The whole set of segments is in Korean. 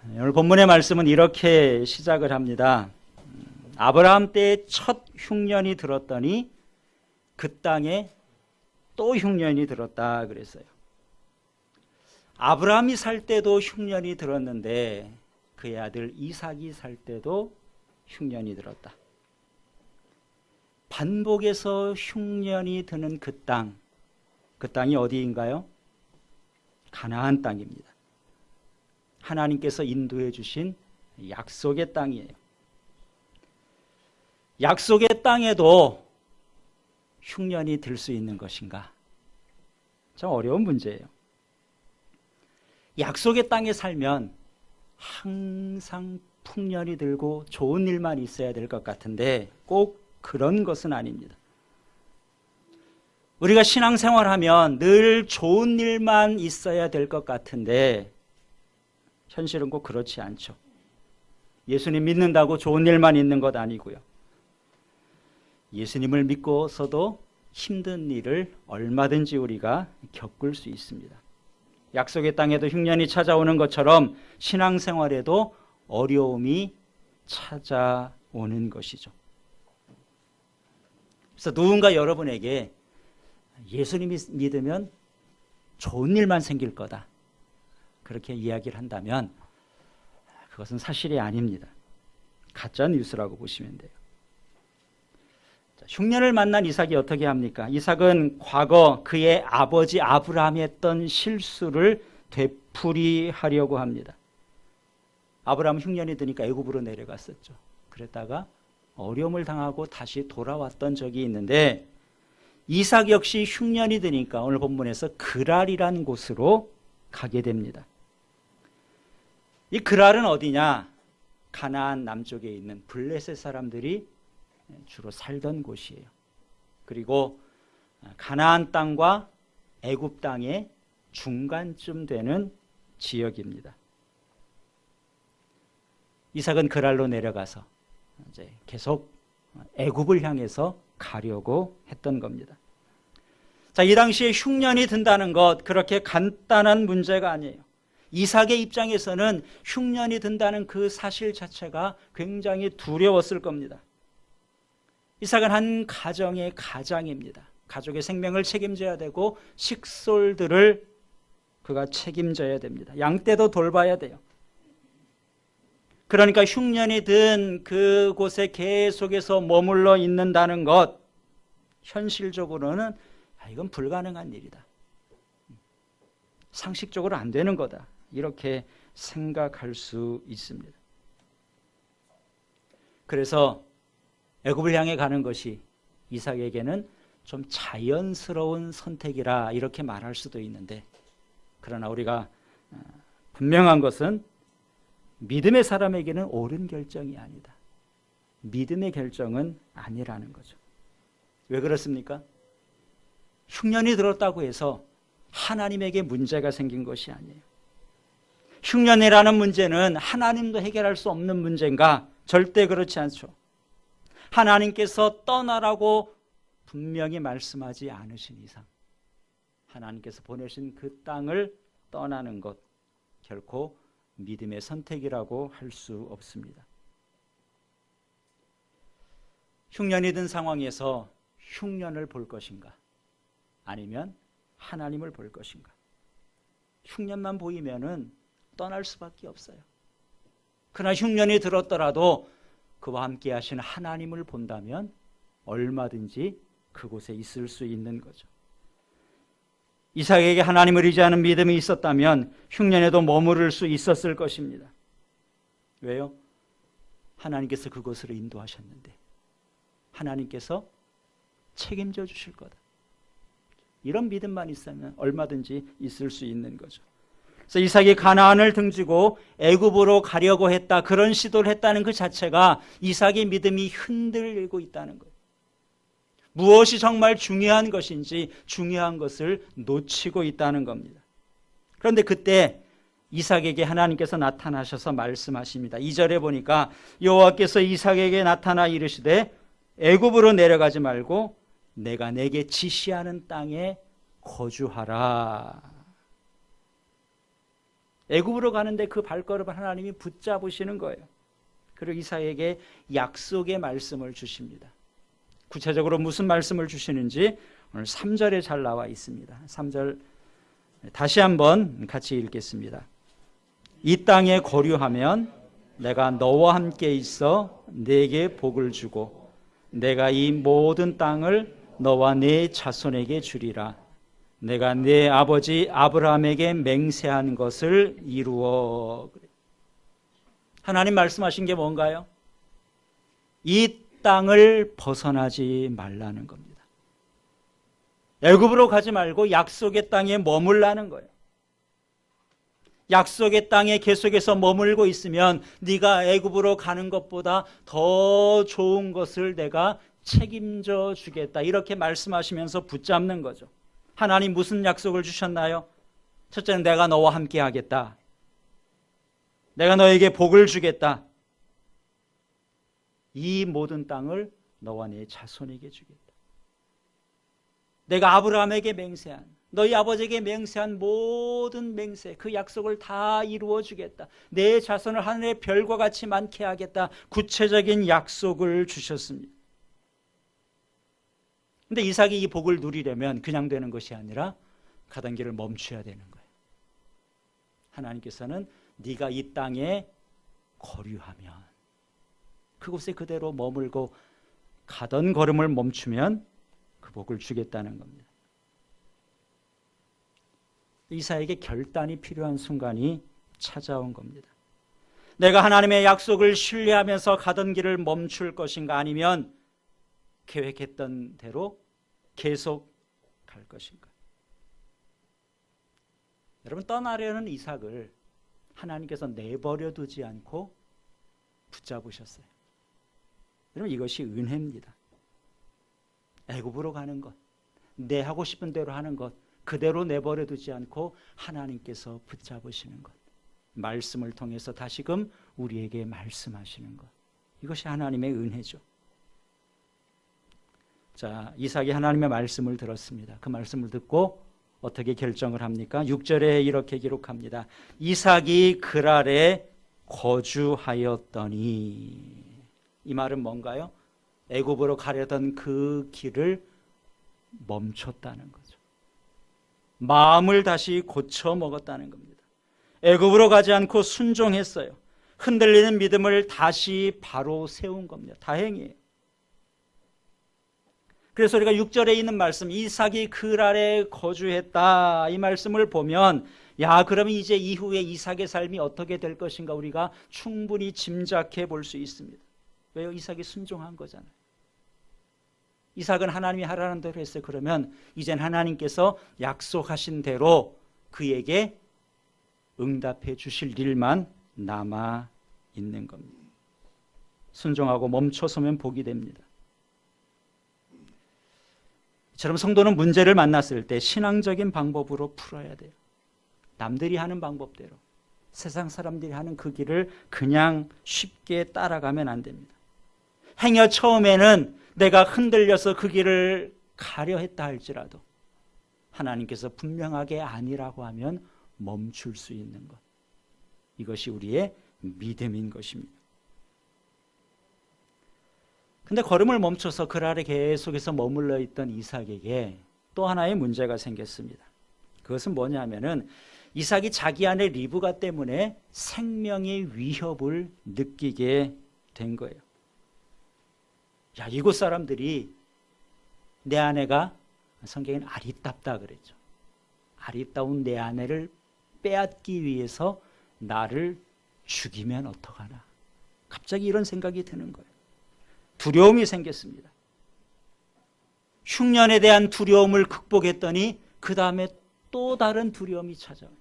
오늘 본문의 말씀은 이렇게 시작을 합니다. 아브라함 때에 첫 흉년이 들었더니 그 땅에 또 흉년이 들었다 그랬어요. 아브라함이 살 때도 흉년이 들었는데 그의 아들 이삭이 살 때도 흉년이 들었다. 반복해서 흉년이 드는 그 땅이 어디인가요? 가나안 땅입니다. 하나님께서 인도해 주신 약속의 땅이에요. 약속의 땅에도 흉년이 들 수 있는 것인가? 참 어려운 문제예요. 약속의 땅에 살면 항상 풍년이 들고 좋은 일만 있어야 될 것 같은데 꼭 그런 것은 아닙니다. 우리가 신앙생활하면 늘 좋은 일만 있어야 될 것 같은데 현실은 꼭 그렇지 않죠. 예수님 믿는다고 좋은 일만 있는 것 아니고요. 예수님을 믿고서도 힘든 일을 얼마든지 우리가 겪을 수 있습니다. 약속의 땅에도 흉년이 찾아오는 것처럼 신앙생활에도 어려움이 찾아오는 것이죠. 그래서 누군가 여러분에게 예수님 믿으면 좋은 일만 생길 거다, 그렇게 이야기를 한다면 그것은 사실이 아닙니다. 가짜 뉴스라고 보시면 돼요. 흉년을 만난 이삭이 어떻게 합니까? 이삭은 과거 그의 아버지 아브라함이 했던 실수를 되풀이하려고 합니다. 아브라함 흉년이 드니까 애굽으로 내려갔었죠. 그랬다가 어려움을 당하고 다시 돌아왔던 적이 있는데 이삭 역시 흉년이 드니까 오늘 본문에서 그랄이라는 곳으로 가게 됩니다. 이 그랄은 어디냐? 가나안 남쪽에 있는 블레셋 사람들이 주로 살던 곳이에요. 그리고 가나안 땅과 애굽 땅의 중간쯤 되는 지역입니다. 이삭은 그랄로 내려가서 이제 계속 애굽을 향해서 가려고 했던 겁니다. 자, 이 당시에 흉년이 든다는 것 그렇게 간단한 문제가 아니에요. 이삭의 입장에서는 흉년이 든다는 그 사실 자체가 굉장히 두려웠을 겁니다. 이삭은 한 가정의 가장입니다. 가족의 생명을 책임져야 되고 식솔들을 그가 책임져야 됩니다. 양떼도 돌봐야 돼요. 그러니까 흉년이 든 그곳에 계속해서 머물러 있는다는 것, 현실적으로는 이건 불가능한 일이다, 상식적으로 안 되는 거다, 이렇게 생각할 수 있습니다. 그래서 애굽을 향해 가는 것이 이삭에게는 좀 자연스러운 선택이라 이렇게 말할 수도 있는데, 그러나 우리가 분명한 것은 믿음의 사람에게는 옳은 결정이 아니다. 믿음의 결정은 아니라는 거죠. 왜 그렇습니까? 흉년이 들었다고 해서 하나님에게 문제가 생긴 것이 아니에요. 흉년이라는 문제는 하나님도 해결할 수 없는 문제인가? 절대 그렇지 않죠. 하나님께서 떠나라고 분명히 말씀하지 않으신 이상 하나님께서 보내신 그 땅을 떠나는 것 결코 믿음의 선택이라고 할 수 없습니다. 흉년이 든 상황에서 흉년을 볼 것인가? 아니면 하나님을 볼 것인가? 흉년만 보이면은 떠날 수밖에 없어요. 그러나 흉년이 들었더라도 그와 함께 하신 하나님을 본다면 얼마든지 그곳에 있을 수 있는 거죠. 이삭에게 하나님을 의지하는 믿음이 있었다면 흉년에도 머무를 수 있었을 것입니다. 왜요? 하나님께서 그곳으로 인도하셨는데 하나님께서 책임져 주실 거다. 이런 믿음만 있으면 얼마든지 있을 수 있는 거죠. 그래서 이삭이 가나안을 등지고 애굽으로 가려고 했다, 그런 시도를 했다는 그 자체가 이삭의 믿음이 흔들리고 있다는 거예요. 무엇이 정말 중요한 것인지 중요한 것을 놓치고 있다는 겁니다. 그런데 그때 이삭에게 하나님께서 나타나셔서 말씀하십니다. 2절에 보니까 여호와께서 이삭에게 나타나 이르시되 애굽으로 내려가지 말고 내가 내게 지시하는 땅에 거주하라. 애굽으로 가는데 그 발걸음을 하나님이 붙잡으시는 거예요. 그리고 이삭에게 약속의 말씀을 주십니다. 구체적으로 무슨 말씀을 주시는지 오늘 3절에 잘 나와 있습니다. 3절 다시 한번 같이 읽겠습니다. 이 땅에 거류하면 내가 너와 함께 있어 네게 복을 주고 내가 이 모든 땅을 너와 네 자손에게 주리라. 내가 네 아버지 아브라함에게 맹세한 것을 이루어. 하나님 말씀하신 게 뭔가요? 이 땅을 벗어나지 말라는 겁니다. 애굽으로 가지 말고 약속의 땅에 머물라는 거예요. 약속의 땅에 계속해서 머물고 있으면 네가 애굽으로 가는 것보다 더 좋은 것을 내가 책임져 주겠다. 이렇게 말씀하시면서 붙잡는 거죠. 하나님 무슨 약속을 주셨나요? 첫째는 내가 너와 함께 하겠다. 내가 너에게 복을 주겠다. 이 모든 땅을 너와 네 자손에게 주겠다. 내가 아브라함에게 맹세한, 너희 아버지에게 맹세한 모든 맹세, 그 약속을 다 이루어 주겠다. 내 자손을 하늘의 별과 같이 많게 하겠다. 구체적인 약속을 주셨습니다. 근데 이삭이 이 복을 누리려면 그냥 되는 것이 아니라 가던 길을 멈춰야 되는 거예요. 하나님께서는 네가 이 땅에 거류하면, 그곳에 그대로 머물고 가던 걸음을 멈추면 그 복을 주겠다는 겁니다. 이삭에게 결단이 필요한 순간이 찾아온 겁니다. 내가 하나님의 약속을 신뢰하면서 가던 길을 멈출 것인가, 아니면 계획했던 대로 계속 갈 것인가. 여러분, 떠나려는 이삭을 하나님께서 내버려 두지 않고 붙잡으셨어요. 여러분, 이것이 은혜입니다. 애굽으로 가는 것, 내 하고 싶은 대로 하는 것, 그대로 내버려 두지 않고 하나님께서 붙잡으시는 것, 말씀을 통해서 다시금 우리에게 말씀하시는 것, 이것이 하나님의 은혜죠. 자, 이삭이 하나님의 말씀을 들었습니다. 그 말씀을 듣고 어떻게 결정을 합니까? 6절에 이렇게 기록합니다. 이삭이 그랄에 거주하였더니. 이 말은 뭔가요? 애굽으로 가려던 그 길을 멈췄다는 거죠. 마음을 다시 고쳐 먹었다는 겁니다. 애굽으로 가지 않고 순종했어요. 흔들리는 믿음을 다시 바로 세운 겁니다. 다행이에요. 그래서 우리가 6절에 있는 말씀, 이삭이 그랄에 거주했다, 이 말씀을 보면, 야, 그러면 이제 이후에 이삭의 삶이 어떻게 될 것인가 우리가 충분히 짐작해 볼 수 있습니다. 왜요? 이삭이 순종한 거잖아요. 이삭은 하나님이 하라는 대로 했어요. 그러면 이젠 하나님께서 약속하신 대로 그에게 응답해 주실 일만 남아 있는 겁니다. 순종하고 멈춰서면 복이 됩니다. 이처럼 성도는 문제를 만났을 때 신앙적인 방법으로 풀어야 돼요. 남들이 하는 방법대로, 세상 사람들이 하는 그 길을 그냥 쉽게 따라가면 안 됩니다. 행여 처음에는 내가 흔들려서 그 길을 가려 했다 할지라도 하나님께서 분명하게 아니라고 하면 멈출 수 있는 것, 이것이 우리의 믿음인 것입니다. 근데 걸음을 멈춰서 그랄에 계속해서 머물러 있던 이삭에게 또 하나의 문제가 생겼습니다. 그것은 뭐냐면은 이삭이 자기 안에 리브가 때문에 생명의 위협을 느끼게 된 거예요. 야, 이곳 사람들이 내 아내가, 성경에는 아리따다 그랬죠. 아리따운 내 아내를 빼앗기 위해서 나를 죽이면 어떡하나. 갑자기 이런 생각이 드는 거예요. 두려움이 생겼습니다. 흉년에 대한 두려움을 극복했더니 그 다음에 또 다른 두려움이 찾아와요.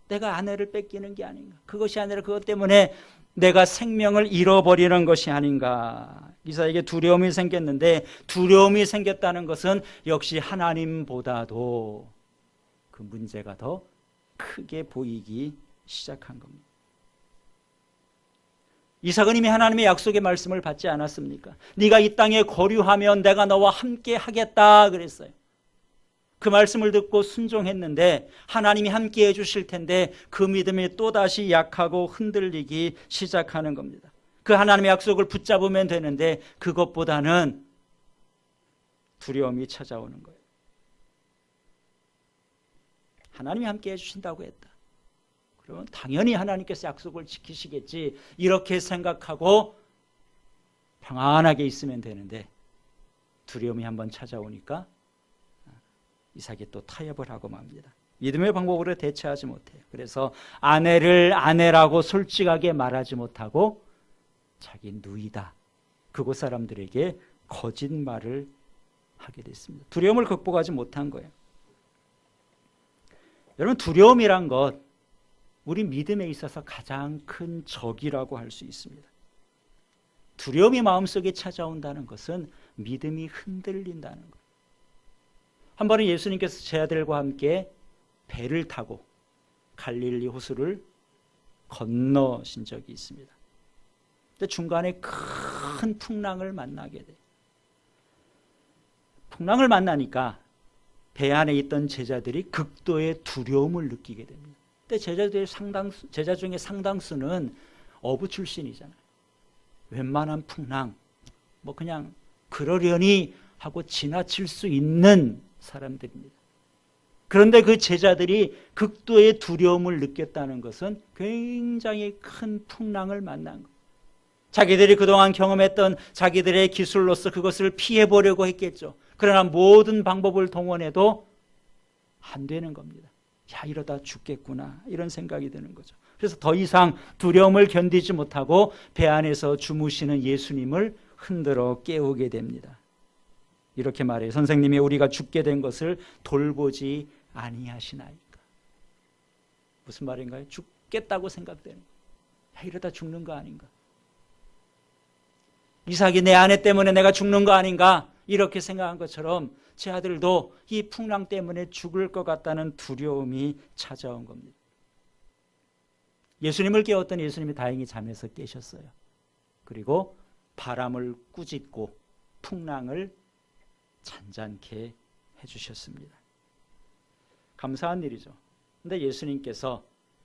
내가 아내를 뺏기는 게 아닌가. 그것이 아니라 그것 때문에 내가 생명을 잃어버리는 것이 아닌가. 이삭에게 두려움이 생겼는데, 두려움이 생겼다는 것은 역시 하나님보다도 그 문제가 더 크게 보이기 시작한 겁니다. 이삭은 이미 하나님의 약속의 말씀을 받지 않았습니까? 네가 이 땅에 거류하면 내가 너와 함께 하겠다 그랬어요. 그 말씀을 듣고 순종했는데 하나님이 함께 해주실 텐데 그 믿음이 또다시 약하고 흔들리기 시작하는 겁니다. 그 하나님의 약속을 붙잡으면 되는데 그것보다는 두려움이 찾아오는 거예요. 하나님이 함께 해주신다고 했다. 그러면 당연히 하나님께서 약속을 지키시겠지 이렇게 생각하고 평안하게 있으면 되는데 두려움이 한번 찾아오니까 이삭이 또 타협을 하고 맙니다. 믿음의 방법으로 대처하지 못해요. 그래서 아내를 아내라고 솔직하게 말하지 못하고 자기 누이다. 그곳 사람들에게 거짓말을 하게 됐습니다. 두려움을 극복하지 못한 거예요. 여러분, 두려움이란 것 우리 믿음에 있어서 가장 큰 적이라고 할 수 있습니다. 두려움이 마음속에 찾아온다는 것은 믿음이 흔들린다는 거예요. 한 번은 예수님께서 제 아들과 함께 배를 타고 갈릴리 호수를 건너신 적이 있습니다. 근데 중간에 큰 풍랑을 만나게 돼요. 풍랑을 만나니까 배 안에 있던 제자들이 극도의 두려움을 느끼게 됩니다. 근데 제자 중에 상당수는 어부 출신이잖아요. 웬만한 풍랑 뭐 그냥 그러려니 하고 지나칠 수 있는 사람들입니다. 그런데 그 제자들이 극도의 두려움을 느꼈다는 것은 굉장히 큰 풍랑을 만난 거예요. 자기들이 그동안 경험했던 자기들의 기술로서 그것을 피해보려고 했겠죠. 그러나 모든 방법을 동원해도 안 되는 겁니다. 야, 이러다 죽겠구나 이런 생각이 드는 거죠. 그래서 더 이상 두려움을 견디지 못하고 배 안에서 주무시는 예수님을 흔들어 깨우게 됩니다. 이렇게 말해요. 선생님이 우리가 죽게 된 것을 돌보지 아니하시나이까. 무슨 말인가요? 죽겠다고 생각되는 거예요. 야, 이러다 죽는 거 아닌가? 이삭이 내 아내 때문에 내가 죽는 거 아닌가? 이렇게 생각한 것처럼 제 아들도 이 풍랑 때문에 죽을 것 같다는 두려움이 찾아온 겁니다. 예수님을 깨웠더니 예수님이 다행히 잠에서 깨셨어요. 그리고 바람을 꾸짖고 풍랑을 잔잔케 해주셨습니다. 감사한 일이죠. 그런데 예수님께서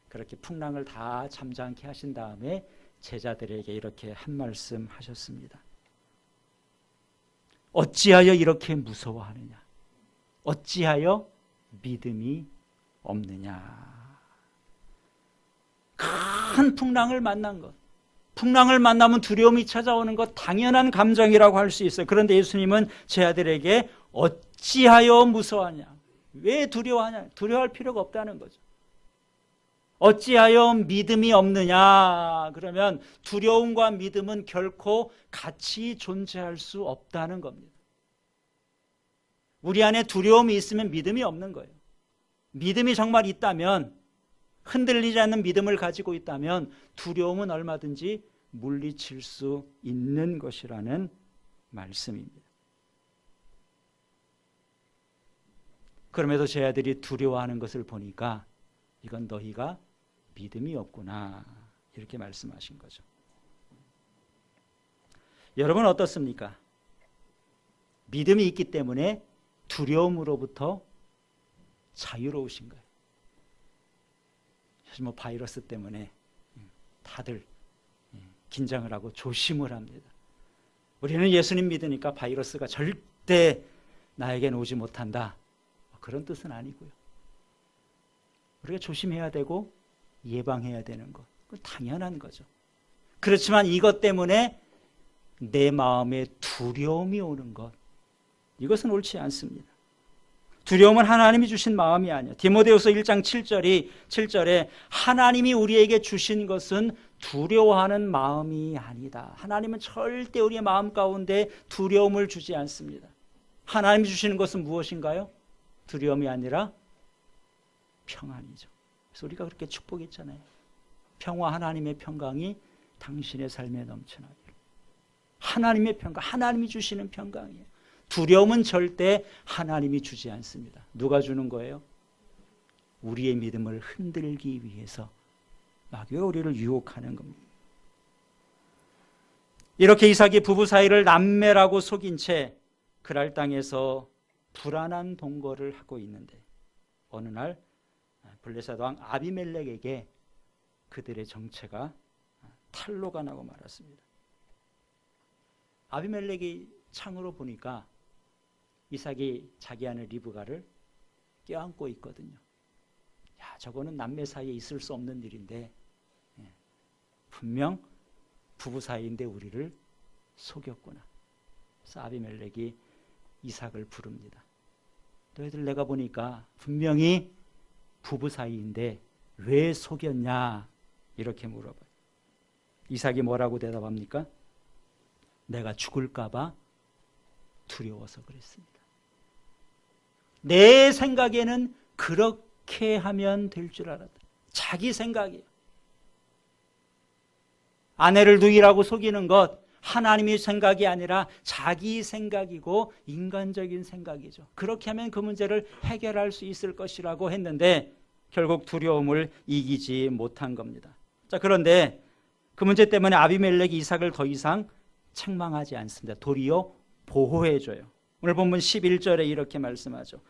그렇게 풍랑을 다 잠잠케 하신 다음에 제자들에게 이렇게 한 말씀 하셨습니다. 어찌하여 이렇게 무서워하느냐? 어찌하여 믿음이 없느냐? 큰 풍랑을 만난 것. 풍랑을 만나면 두려움이 찾아오는 것 당연한 감정이라고 할 수 있어요. 그런데 예수님은 제 아들에게 어찌하여 무서워하냐? 왜 두려워하냐? 두려워할 필요가 없다는 거죠. 어찌하여 믿음이 없느냐? 그러면 두려움과 믿음은 결코 같이 존재할 수 없다는 겁니다. 우리 안에 두려움이 있으면 믿음이 없는 거예요. 믿음이 정말 있다면, 흔들리지 않는 믿음을 가지고 있다면 두려움은 얼마든지 물리칠 수 있는 것이라는 말씀입니다. 그럼에도 제 아들이 두려워하는 것을 보니까 이건 너희가 믿음이 없구나 이렇게 말씀하신 거죠. 여러분 어떻습니까? 믿음이 있기 때문에 두려움으로부터 자유로우신가요? 사실 뭐 바이러스 때문에 다들 긴장을 하고 조심을 합니다. 우리는 예수님 믿으니까 바이러스가 절대 나에겐 오지 못한다. 그런 뜻은 아니고요. 우리가 조심해야 되고 예방해야 되는 것. 그건 당연한 거죠. 그렇지만 이것 때문에 내 마음에 두려움이 오는 것. 이것은 옳지 않습니다. 두려움은 하나님이 주신 마음이 아니에요. 디모데후서 1장 7절에 하나님이 우리에게 주신 것은 두려워하는 마음이 아니다. 하나님은 절대 우리의 마음 가운데 두려움을 주지 않습니다. 하나님이 주시는 것은 무엇인가요? 두려움이 아니라 평안이죠. 그래서 우리가 그렇게 축복했잖아요. 평화 하나님의 평강이 당신의 삶에 넘쳐나기를. 하나님의 평강, 하나님이 주시는 평강이에요. 두려움은 절대 하나님이 주지 않습니다. 누가 주는 거예요? 우리의 믿음을 흔들기 위해서 마귀가 우리를 유혹하는 겁니다. 이렇게 이삭이 부부 사이를 남매라고 속인 채 그랄 땅에서 불안한 동거를 하고 있는데 어느 날 블레셋 왕 아비멜렉에게 그들의 정체가 탄로가 나고 말았습니다. 아비멜렉이 창으로 보니까 이삭이 자기 아내 리브가를 껴안고 있거든요. 야, 저거는 남매 사이에 있을 수 없는 일인데 분명 부부 사이인데 우리를 속였구나. 그래서 아비멜렉이 이삭을 부릅니다. 너희들 내가 보니까 분명히 부부 사이인데 왜 속였냐 이렇게 물어봐요. 이삭이 뭐라고 대답합니까? 내가 죽을까 봐 두려워서 그랬습니다. 내 생각에는 그렇게 하면 될 줄 알았다. 자기 생각이에요. 아내를 누이라고 속이는 것 하나님의 생각이 아니라 자기 생각이고 인간적인 생각이죠. 그렇게 하면 그 문제를 해결할 수 있을 것이라고 했는데 결국 두려움을 이기지 못한 겁니다. 자, 그런데 그 문제 때문에 아비멜렉이 이삭을 더 이상 책망하지 않습니다. 도리어 보호해줘요. 오늘 본문 11절에 이렇게 말씀하죠.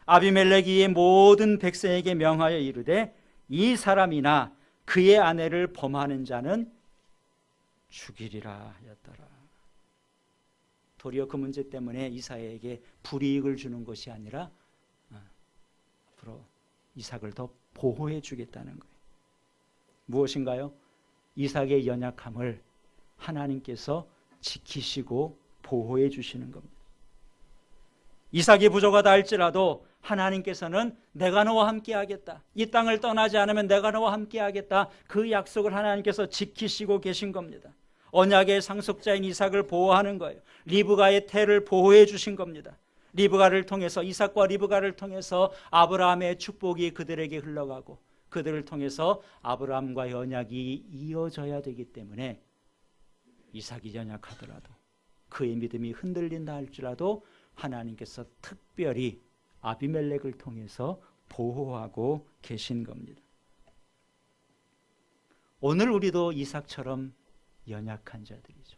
아비멜렉이 이에 모든 백성에게 명하여 이르되 이 사람이나 그의 아내를 범하는 자는 죽이리라 하였더라. 도리어 그 문제 때문에 이삭에게 불이익을 주는 것이 아니라 앞으로 이삭을 더 보호해 주겠다는 거예요. 무엇인가요? 이삭의 연약함을 하나님께서 지키시고 보호해 주시는 겁니다. 이삭이 부족하다 할지라도 하나님께서는 내가 너와 함께 하겠다. 이 땅을 떠나지 않으면 내가 너와 함께 하겠다. 그 약속을 하나님께서 지키시고 계신 겁니다. 언약의 상속자인 이삭을 보호하는 거예요. 리브가의 태를 보호해 주신 겁니다. 리브가를 통해서 이삭과 리브가를 통해서 아브라함의 축복이 그들에게 흘러가고 그들을 통해서 아브라함과의 언약이 이어져야 되기 때문에 이삭이 연약하더라도 그의 믿음이 흔들린다 할지라도 하나님께서 특별히 아비멜렉을 통해서 보호하고 계신 겁니다. 오늘 우리도 이삭처럼 연약한 자들이죠.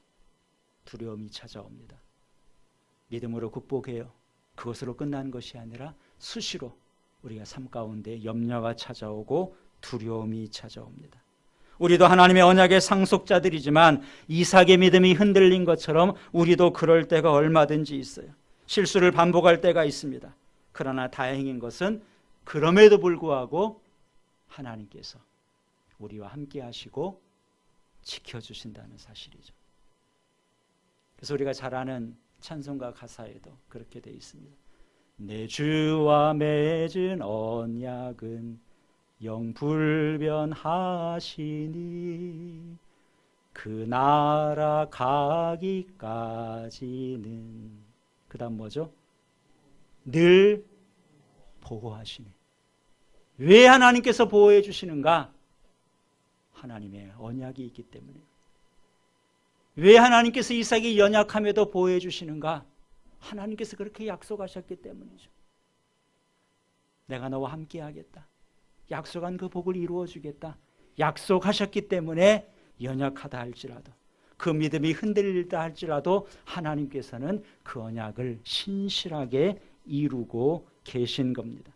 두려움이 찾아옵니다. 믿음으로 극복해요. 그것으로 끝난 것이 아니라 수시로 우리가 삶 가운데 염려가 찾아오고 두려움이 찾아옵니다. 우리도 하나님의 언약의 상속자들이지만 이삭의 믿음이 흔들린 것처럼 우리도 그럴 때가 얼마든지 있어요. 실수를 반복할 때가 있습니다. 그러나 다행인 것은 그럼에도 불구하고 하나님께서 우리와 함께 하시고 지켜주신다는 사실이죠. 그래서 우리가 잘 아는 찬송가 가사에도 그렇게 되어 있습니다. 내 주와 맺은 언약은 영불변하시니 그 나라 가기까지는 그 다음 뭐죠? 늘 보호하시니. 왜 하나님께서 보호해 주시는가? 하나님의 언약이 있기 때문이에요. 왜 하나님께서 이삭이 연약함에도 보호해 주시는가? 하나님께서 그렇게 약속하셨기 때문이죠. 내가 너와 함께 하겠다. 약속한 그 복을 이루어 주겠다. 약속하셨기 때문에 연약하다 할지라도 그 믿음이 흔들리다 할지라도 하나님께서는 그 언약을 신실하게 이루고 계신 겁니다.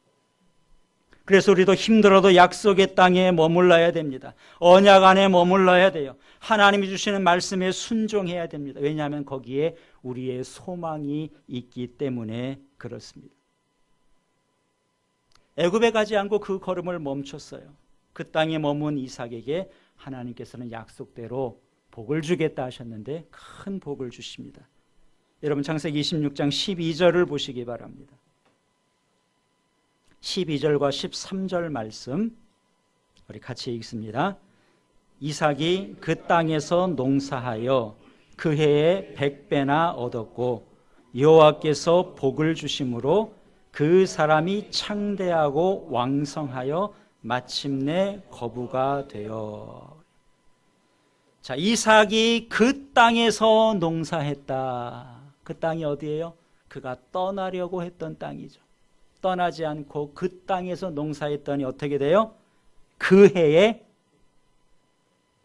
그래서 우리도 힘들어도 약속의 땅에 머물러야 됩니다. 언약 안에 머물러야 돼요. 하나님이 주시는 말씀에 순종해야 됩니다. 왜냐하면 거기에 우리의 소망이 있기 때문에 그렇습니다. 애굽에 가지 않고 그 걸음을 멈췄어요. 그 땅에 머문 이삭에게 하나님께서는 약속대로 복을 주겠다 하셨는데 큰 복을 주십니다. 여러분 창세기 26장 12절을 보시기 바랍니다. 12절과 13절 말씀 우리 같이 읽습니다. 이삭이 그 땅에서 농사하여 그 해에 100배나 얻었고 여호와께서 복을 주심으로 그 사람이 창대하고 왕성하여 마침내 거부가 되어. 자, 이삭이 그 땅에서 농사했다. 그 땅이 어디예요? 그가 떠나려고 했던 땅이죠. 떠나지 않고 그 땅에서 농사했더니 어떻게 돼요? 그 해에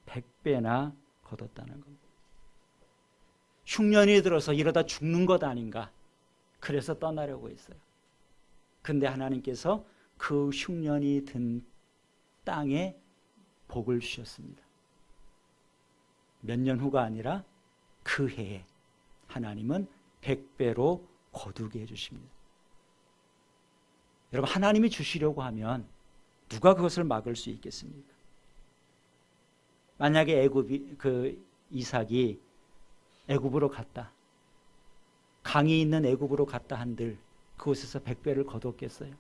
100배나 거뒀다는 겁니다. 흉년이 들어서 이러다 죽는 것 아닌가 그래서 떠나려고 했어요. 근데 하나님께서 그 흉년이 든 땅에 복을 주셨습니다. 몇 년 후가 아니라 그 해에 하나님은 100배로 거두게 해주십니다. 여러분, 하나님이 주시려고 하면 누가 그것을 막을 수 있겠습니까? 만약에 이삭이 애굽으로 갔다, 강이 있는 애굽으로 갔다 한들 그곳에서 100배를 거뒀겠어요?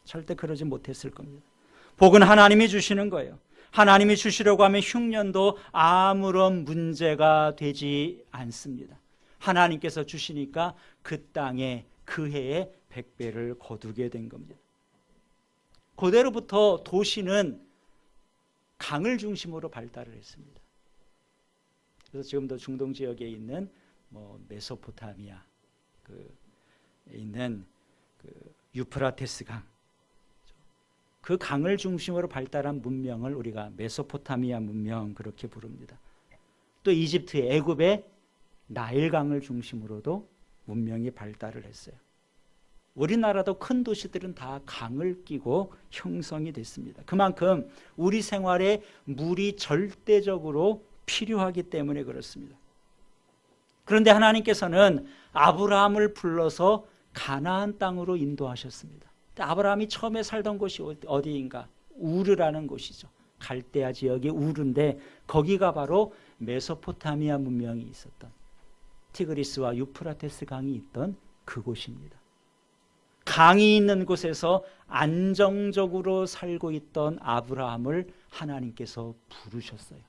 절대 그러지 못했을 겁니다. 복은 하나님이 주시는 거예요. 하나님이 주시려고 하면 흉년도 아무런 문제가 되지 않습니다. 하나님께서 주시니까 그 땅에 그 해에 100배를 거두게 된 겁니다. 그대로부터 도시는 강을 중심으로 발달을 했습니다. 그래서 지금도 중동 지역에 있는 메소포타미아 있는 유프라테스 강, 그 강을 중심으로 발달한 문명을 우리가 메소포타미아 문명 그렇게 부릅니다. 또 이집트의 애굽의 나일강을 중심으로도 문명이 발달을 했어요. 우리나라도 큰 도시들은 다 강을 끼고 형성이 됐습니다. 그만큼 우리 생활에 물이 절대적으로 필요하기 때문에 그렇습니다. 그런데 하나님께서는 아브라함을 불러서 가나안 땅으로 인도하셨습니다. 아브라함이 처음에 살던 곳이 어디인가? 우르라는 곳이죠. 갈대아 지역의 우르인데 거기가 바로 메소포타미아 문명이 있었던, 티그리스와 유프라테스 강이 있던 그곳입니다. 강이 있는 곳에서 안정적으로 살고 있던 아브라함을 하나님께서 부르셨어요.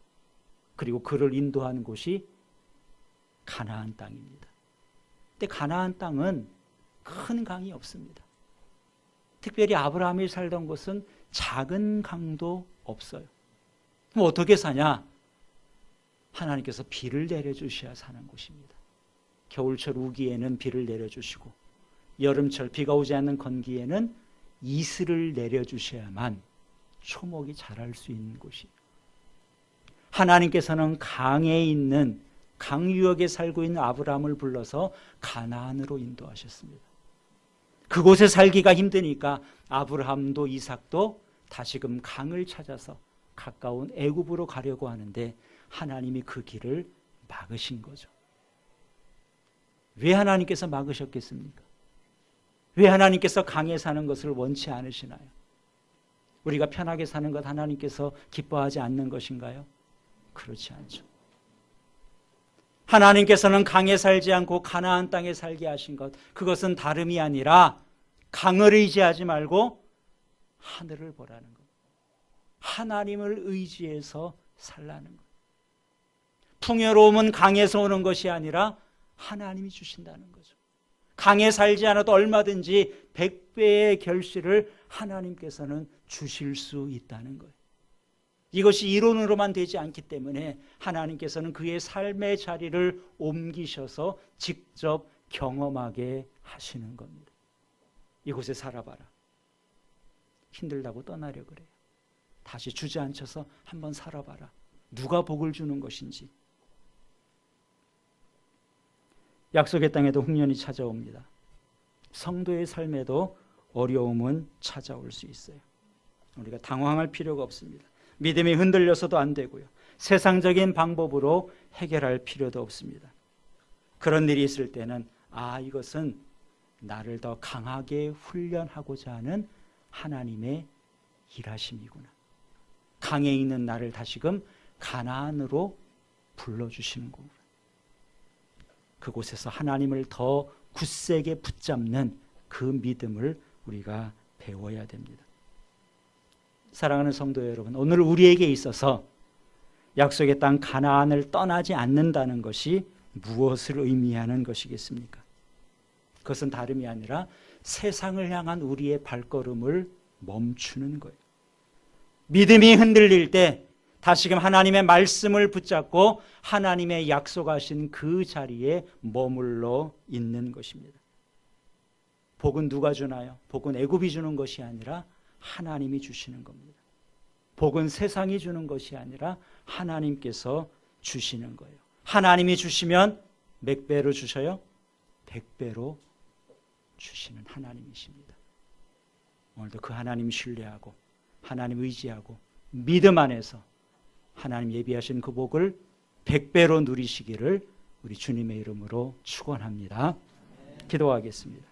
그리고 그를 인도한 곳이 가나안 땅입니다. 근데 가나안 땅은 큰 강이 없습니다. 특별히 아브라함이 살던 곳은 작은 강도 없어요. 그럼 어떻게 사냐? 하나님께서 비를 내려주셔야 사는 곳입니다. 겨울철 우기에는 비를 내려주시고 여름철 비가 오지 않는 건기에는 이슬을 내려주셔야만 초목이 자랄 수 있는 곳이에요. 하나님께서는 강에 있는 강유역에 살고 있는 아브라함을 불러서 가나안으로 인도하셨습니다. 그곳에 살기가 힘드니까 아브라함도 이삭도 다시금 강을 찾아서 가까운 애굽으로 가려고 하는데 하나님이 그 길을 막으신 거죠. 왜 하나님께서 막으셨겠습니까? 왜 하나님께서 강에 사는 것을 원치 않으시나요? 우리가 편하게 사는 것 하나님께서 기뻐하지 않는 것인가요? 그렇지 않죠. 하나님께서는 강에 살지 않고 가나안 땅에 살게 하신 것, 그것은 다름이 아니라 강을 의지하지 말고 하늘을 보라는 것, 하나님을 의지해서 살라는 것. 풍요로움은 강에서 오는 것이 아니라 하나님이 주신다는 거죠. 강에 살지 않아도 얼마든지 100배의 결실을 하나님께서는 주실 수 있다는 거예요. 이것이 이론으로만 되지 않기 때문에 하나님께서는 그의 삶의 자리를 옮기셔서 직접 경험하게 하시는 겁니다. 이곳에 살아봐라. 힘들다고 떠나려 그래요. 다시 주저앉혀서 한번 살아봐라. 누가 복을 주는 것인지. 약속의 땅에도 흉년이 찾아옵니다. 성도의 삶에도 어려움은 찾아올 수 있어요. 우리가 당황할 필요가 없습니다. 믿음이 흔들려서도 안 되고요. 세상적인 방법으로 해결할 필요도 없습니다. 그런 일이 있을 때는 이것은 나를 더 강하게 훈련하고자 하는 하나님의 일하심이구나. 강에 있는 나를 다시금 가나안으로 불러주시는 거구나. 그곳에서 하나님을 더 굳세게 붙잡는 그 믿음을 우리가 배워야 됩니다. 사랑하는 성도 여러분, 오늘 우리에게 있어서 약속의 땅 가나안을 떠나지 않는다는 것이 무엇을 의미하는 것이겠습니까? 그것은 다름이 아니라 세상을 향한 우리의 발걸음을 멈추는 거예요. 믿음이 흔들릴 때 다시금 하나님의 말씀을 붙잡고 하나님의 약속하신 그 자리에 머물러 있는 것입니다. 복은 누가 주나요? 복은 애굽이 주는 것이 아니라 하나님이 주시는 겁니다. 복은 세상이 주는 것이 아니라 하나님께서 주시는 거예요. 하나님이 주시면 몇 배로 주셔요? 100배로 주시는 하나님이십니다. 오늘도 그 하나님 신뢰하고 하나님 의지하고 믿음 안에서 하나님 예비하신 그 복을 100배로 누리시기를 우리 주님의 이름으로 축원합니다. 기도하겠습니다.